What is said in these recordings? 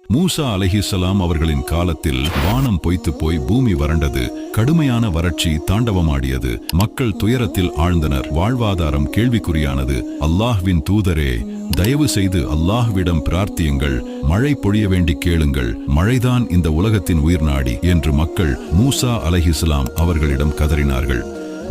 மூசா அலைஹிஸ்ஸலாம் அவர்களின் காலத்தில் வானம் பொய்த்து போய் பூமி வறண்டது. கடுமையான வறட்சி தாண்டவமாடியது. மக்கள் துயரத்தில் ஆழ்ந்தனர். வாழ்வாதாரம் கேள்விக்குறியானது. அல்லாஹ்வின் தூதரே, தயவு செய்து அல்லாஹ்விடம் பிரார்த்தியுங்கள், மழை பொழிய வேண்டி கேளுங்கள், மழைதான் இந்த உலகத்தின் உயிர்நாடி என்று மக்கள் மூசா அலைஹிஸ்ஸலாம் அவர்களிடம் கதறினார்கள்.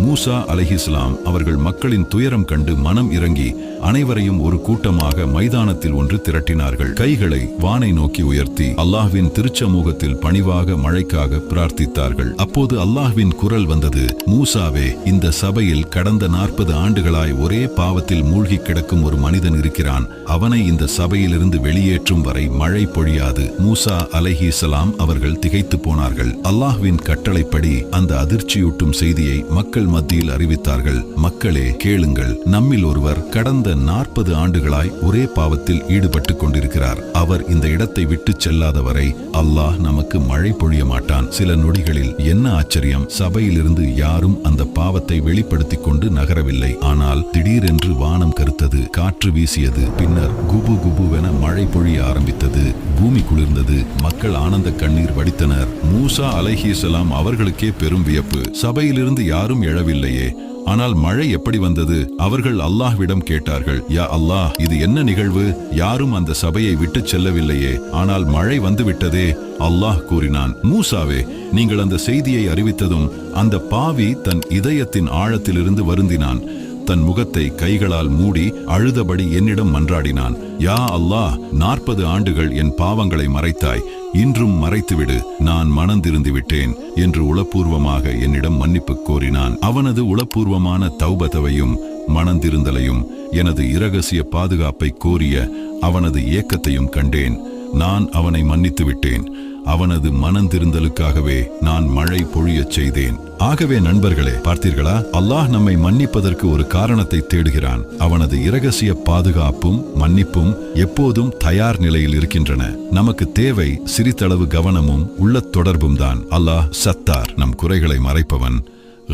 மூசா அலைஹிஸ்ஸலாம் அவர்கள் மக்களின் துயரம் கண்டு மனம் இறங்கி அனைவரையும் ஒரு கூட்டமாக மைதானத்தில் ஒன்று திரட்டினார்கள். கைகளை வானை நோக்கி உயர்த்தி அல்லாஹ்வின் திருச்சமூகத்தில் பணிவாக மழைக்காக பிரார்த்தித்தார்கள். அப்போது அல்லாஹ்வின் குரல் வந்தது. மூசாவே, இந்த சபையில் கடந்த 40 ஆண்டுகளாய் ஒரே பாவத்தில் மூழ்கி கிடக்கும் ஒரு மனிதன் இருக்கிறான். அவனை இந்த சபையிலிருந்து வெளியேற்றும் வரை மழை பொழியாது. மூசா அலைஹிஸ்ஸலாம் அவர்கள் திகைத்து போனார்கள். அல்லாஹ்வின் கட்டளைப்படி அந்த அதிர்ச்சியூட்டும் செய்தியை மக்கள் மத்தியில் அறிவித்தார்கள். மக்களே, கேளுங்கள், நம்மில் ஒருவர் கடந்த 40 ஆண்டுகளாய் ஒரே பாவத்தில் ஈடுபட்டு கொண்டிருக்கிறார். அவர் இந்த இடத்தை விட்டு செல்லாதவரை அல்லாஹ் நமக்கு மழை பொழிய மாட்டான். சில நொடிகளில் என்ன ஆச்சரியம்! சபையிலிருந்து யாரும் அந்த பாவத்தை வெளிப்படுத்திக் கொண்டு நகரவில்லை. ஆனால் திடீரென்று வானம் கருத்தது, காற்று வீசியது. பின்னர் குபு குபுவென மழை பொழிய ஆரம்பித்தது. பூமி குளிர்ந்தது. மக்கள் ஆனந்த கண்ணீர் வடித்தனர். மூசா அலைஹிஸ்ஸலாம் அவர்களுக்கே பெரும் வியப்பு. சபையிலிருந்து யாரும் எழவில்லையே, ஆனால் மழை எப்படி வந்தது? அவர்கள் அல்லாஹ்விடம் கேட்டார்கள். யா அல்லாஹ், இது என்ன நிகழ்வு? யாரும் அந்த சபையை விட்டு செல்லவில்லையே, ஆனால் மழை வந்துவிட்டதே. அல்லாஹ் கூறினான், மூசாவே, நீங்கள் அந்த செய்தியை அறிவித்ததும் அந்த பாவி தன் இதயத்தின் ஆழத்திலிருந்து வருந்தினான். தன் முகத்தை கைகளால் மூடி அழுதபடி என்னிடம் மன்றாடினான். யா அல்லாஹ், 40 ஆண்டுகள் என் பாவங்களை மறைத்தாய், இன்றும் மறைத்துவிடு, நான் மனந்திருந்து விட்டேன் என்று உளப்பூர்வமாக என்னிடம் மன்னிப்பு கோரினான். அவனது உளப்பூர்வமான தௌபதவையும் மனந்திருந்தலையும், எனது இரகசிய பாதுகாப்பை கோரிய அவனது ஏக்கத்தையும் கண்டேன். நான் அவனை மன்னித்து விட்டேன். அவனது மனந்திருந்தலுக்காகவே நான் மழை பொழியச் செய்தேன். ஆகவே நண்பர்களே, பார்த்தீர்களா, அல்லாஹ் நம்மை மன்னிப்பதற்கு ஒரு காரணத்தை தேடுகிறான். அவனது இரகசிய பாதுகாப்பும் மன்னிப்பும் எப்போதும் தயார் நிலையில் இருக்கின்றன. நமக்கு தேவை சிறிதளவு கவனமும் உள்ளத் தொடர்பும் தான். அல்லாஹ் சத்தார், நம் குறைகளை மறைப்பவன்,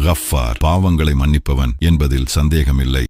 கஃபார், பாவங்களை மன்னிப்பவன் என்பதில் சந்தேகமில்லை.